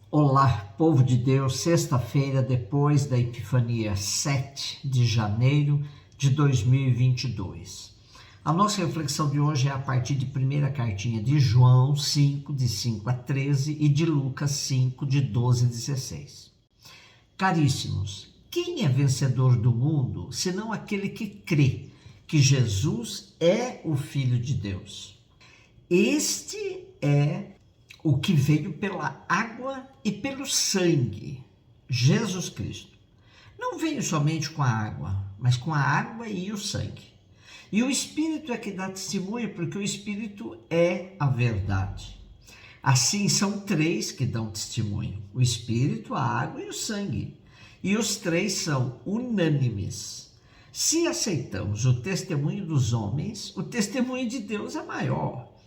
Olá, povo de Deus, sexta-feira depois da Epifania, 7 de janeiro de 2022. A nossa reflexão de hoje é a partir de primeira cartinha de João 5, de 5 a 13 e de Lucas 5, de 12 a 16. Caríssimos, quem é vencedor do mundo, senão aquele que crê que Jesus é o Filho de Deus? Este é o que veio pela água e pelo sangue, Jesus Cristo. Não veio somente com a água, mas com a água e o sangue. E o Espírito é que dá testemunho, porque o Espírito é a verdade. Assim, são três que dão testemunho: o Espírito, a água e o sangue. E os três são unânimes. Se aceitamos o testemunho dos homens, o testemunho de Deus é maior.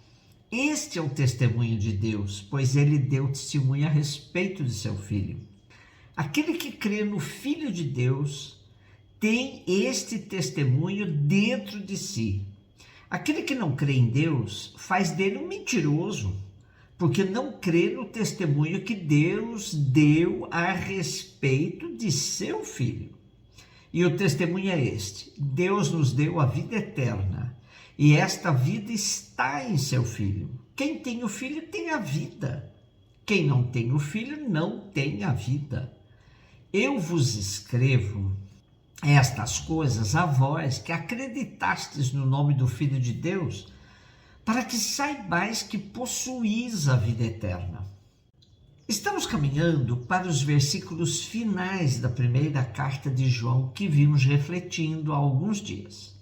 Este é o testemunho de Deus, pois ele deu testemunho a respeito de seu Filho. Aquele que crê no Filho de Deus tem este testemunho dentro de si. Aquele que não crê em Deus faz dele um mentiroso, porque não crê no testemunho que Deus deu a respeito de seu Filho. E o testemunho é este: Deus nos deu a vida eterna. E esta vida está em seu Filho. Quem tem o Filho tem a vida. Quem não tem o Filho não tem a vida. Eu vos escrevo estas coisas a vós que acreditastes no nome do Filho de Deus, para que saibais que possuís a vida eterna. Estamos caminhando para os versículos finais da primeira carta de João que vimos refletindo há alguns dias.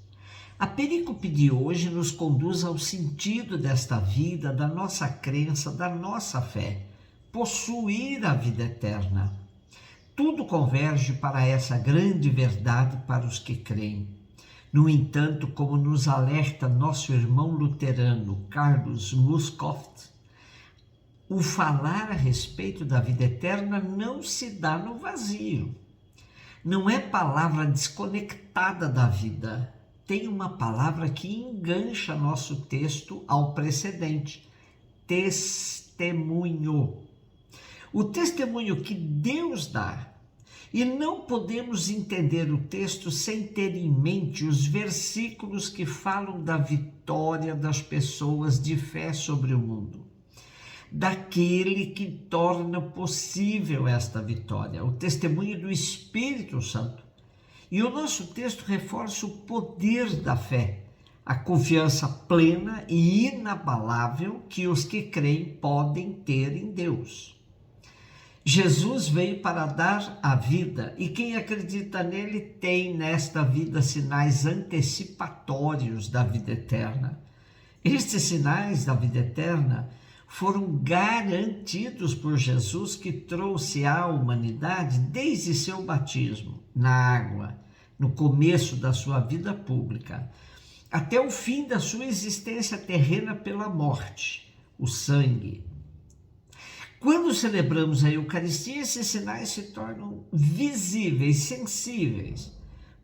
A perícope de hoje nos conduz ao sentido desta vida, da nossa crença, da nossa fé: possuir a vida eterna. Tudo converge para essa grande verdade para os que creem. No entanto, como nos alerta nosso irmão luterano Carlos Muscoft, o falar a respeito da vida eterna não se dá no vazio. Não é palavra desconectada da vida. Tem uma palavra que engancha nosso texto ao precedente: testemunho. O testemunho que Deus dá. E não podemos entender o texto sem ter em mente os versículos que falam da vitória das pessoas de fé sobre o mundo. Daquele que torna possível esta vitória, o testemunho do Espírito Santo. E o nosso texto reforça o poder da fé, a confiança plena e inabalável que os que creem podem ter em Deus. Jesus veio para dar a vida, e quem acredita nele tem nesta vida sinais antecipatórios da vida eterna. Estes sinais da vida eterna foram garantidos por Jesus, que trouxe à humanidade desde seu batismo na água, no começo da sua vida pública, até o fim da sua existência terrena pela morte, o sangue. Quando celebramos a Eucaristia, esses sinais se tornam visíveis, sensíveis,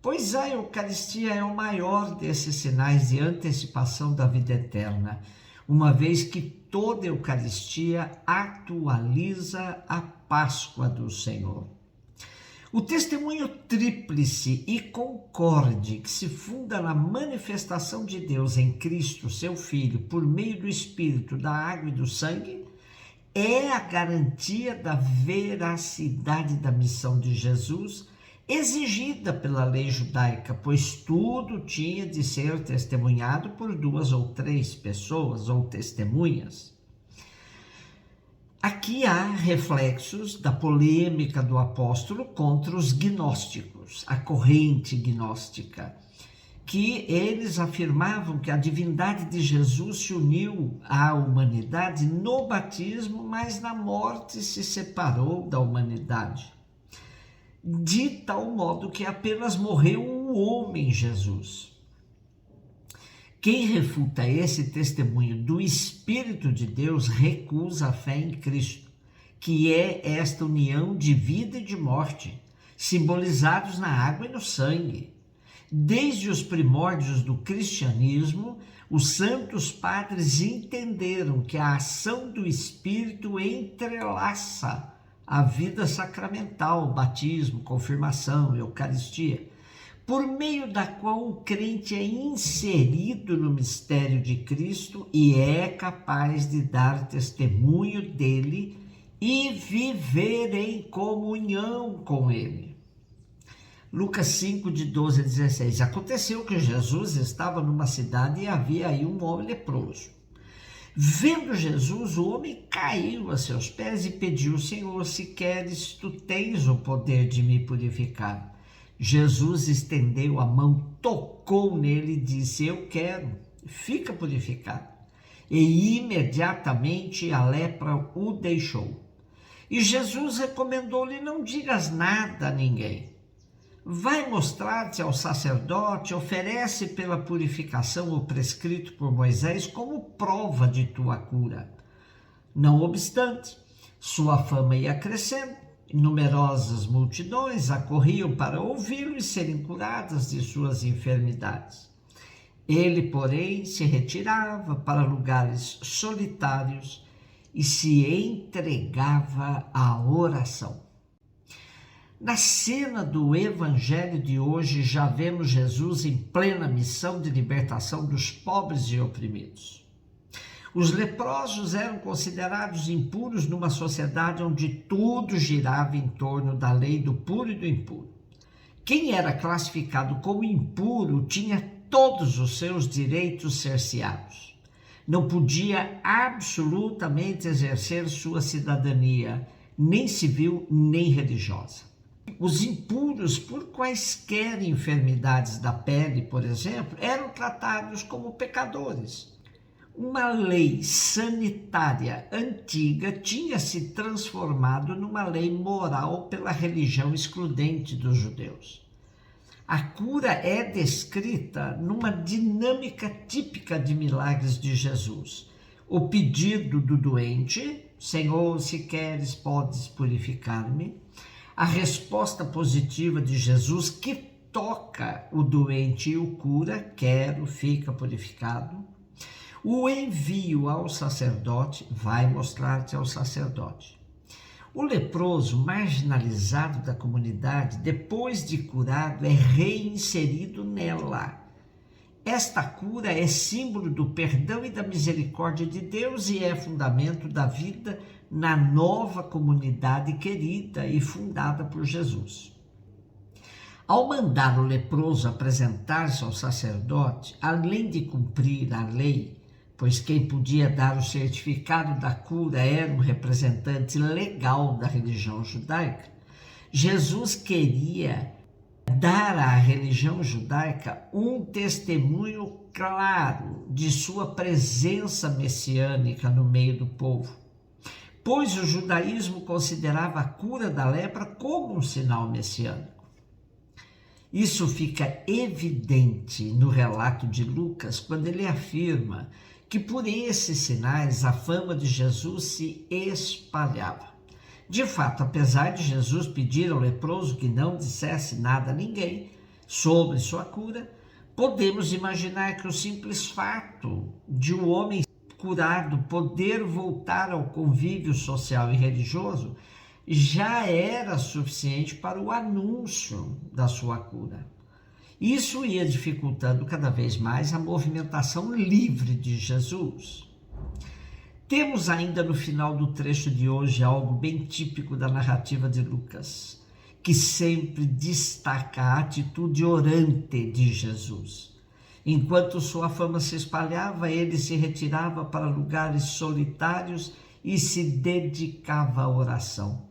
pois a Eucaristia é o maior desses sinais de antecipação da vida eterna, uma vez que toda Eucaristia atualiza a Páscoa do Senhor. O testemunho tríplice e concorde que se funda na manifestação de Deus em Cristo, seu Filho, por meio do Espírito, da água e do sangue, é a garantia da veracidade da missão de Jesus, exigida pela lei judaica, pois tudo tinha de ser testemunhado por 2 ou 3 pessoas ou testemunhas. Aqui há reflexos da polêmica do apóstolo contra os gnósticos, a corrente gnóstica, que eles afirmavam que a divindade de Jesus se uniu à humanidade no batismo, mas na morte se separou da humanidade, de tal modo que apenas morreu o homem Jesus. Quem refuta esse testemunho do Espírito de Deus recusa a fé em Cristo, que é esta união de vida e de morte, simbolizados na água e no sangue. Desde os primórdios do cristianismo, os santos padres entenderam que a ação do Espírito entrelaça a vida sacramental, batismo, confirmação, Eucaristia, por meio da qual o crente é inserido no mistério de Cristo e é capaz de dar testemunho dele e viver em comunhão com ele. Lucas 5, de 12 a 16. Aconteceu que Jesus estava numa cidade e havia aí um homem leproso. Vendo Jesus, o homem caiu a seus pés e pediu: Senhor, se queres, tu tens o poder de me purificar. Jesus estendeu a mão, tocou nele e disse: eu quero, fica purificado. E imediatamente a lepra o deixou. E Jesus recomendou-lhe: não digas nada a ninguém. Vai mostrar-te ao sacerdote, oferece pela purificação o prescrito por Moisés como prova de tua cura. Não obstante, sua fama ia crescendo, e numerosas multidões acorriam para ouvi-lo e serem curadas de suas enfermidades. Ele, porém, se retirava para lugares solitários e se entregava à oração. Na cena do Evangelho de hoje, já vemos Jesus em plena missão de libertação dos pobres e oprimidos. Os leprosos eram considerados impuros numa sociedade onde tudo girava em torno da lei do puro e do impuro. Quem era classificado como impuro tinha todos os seus direitos cerceados. Não podia absolutamente exercer sua cidadania, nem civil nem religiosa. Os impuros, por quaisquer enfermidades da pele, por exemplo, eram tratados como pecadores. Uma lei sanitária antiga tinha se transformado numa lei moral pela religião excludente dos judeus. A cura é descrita numa dinâmica típica de milagres de Jesus. O pedido do doente: Senhor, se queres, podes purificar-me. A resposta positiva de Jesus, que toca o doente e o cura: quero, fica purificado. O envio ao sacerdote: vai mostrar-te ao sacerdote. O leproso, marginalizado da comunidade, depois de curado, é reinserido nela. Esta cura é símbolo do perdão e da misericórdia de Deus e é fundamento da vida na nova comunidade querida e fundada por Jesus. Ao mandar o leproso apresentar-se ao sacerdote, além de cumprir a lei, pois quem podia dar o certificado da cura era um representante legal da religião judaica, Jesus queria dar à religião judaica um testemunho claro de sua presença messiânica no meio do povo, pois o judaísmo considerava a cura da lepra como um sinal messiânico. Isso fica evidente no relato de Lucas, quando ele afirma que por esses sinais a fama de Jesus se espalhava. De fato, apesar de Jesus pedir ao leproso que não dissesse nada a ninguém sobre sua cura, podemos imaginar que o simples fato de um homem curado poder voltar ao convívio social e religioso já era suficiente para o anúncio da sua cura. Isso ia dificultando cada vez mais a movimentação livre de Jesus. Temos ainda no final do trecho de hoje algo bem típico da narrativa de Lucas, que sempre destaca a atitude orante de Jesus. Enquanto sua fama se espalhava, ele se retirava para lugares solitários e se dedicava à oração.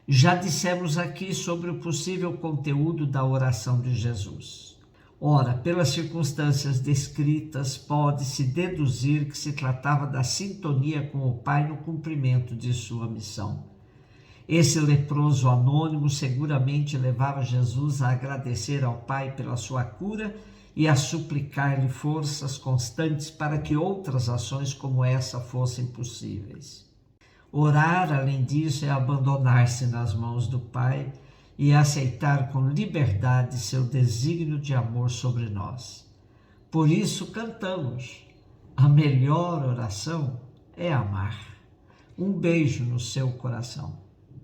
Já dissemos aqui sobre o possível conteúdo da oração de Jesus. Ora, pelas circunstâncias descritas, pode-se deduzir que se tratava da sintonia com o Pai no cumprimento de sua missão. Esse leproso anônimo seguramente levava Jesus a agradecer ao Pai pela sua cura e a suplicar-lhe forças constantes para que outras ações como essa fossem possíveis. Orar, além disso, é abandonar-se nas mãos do Pai e aceitar com liberdade seu desígnio de amor sobre nós. Por isso cantamos: a melhor oração é amar. Um beijo no seu coração.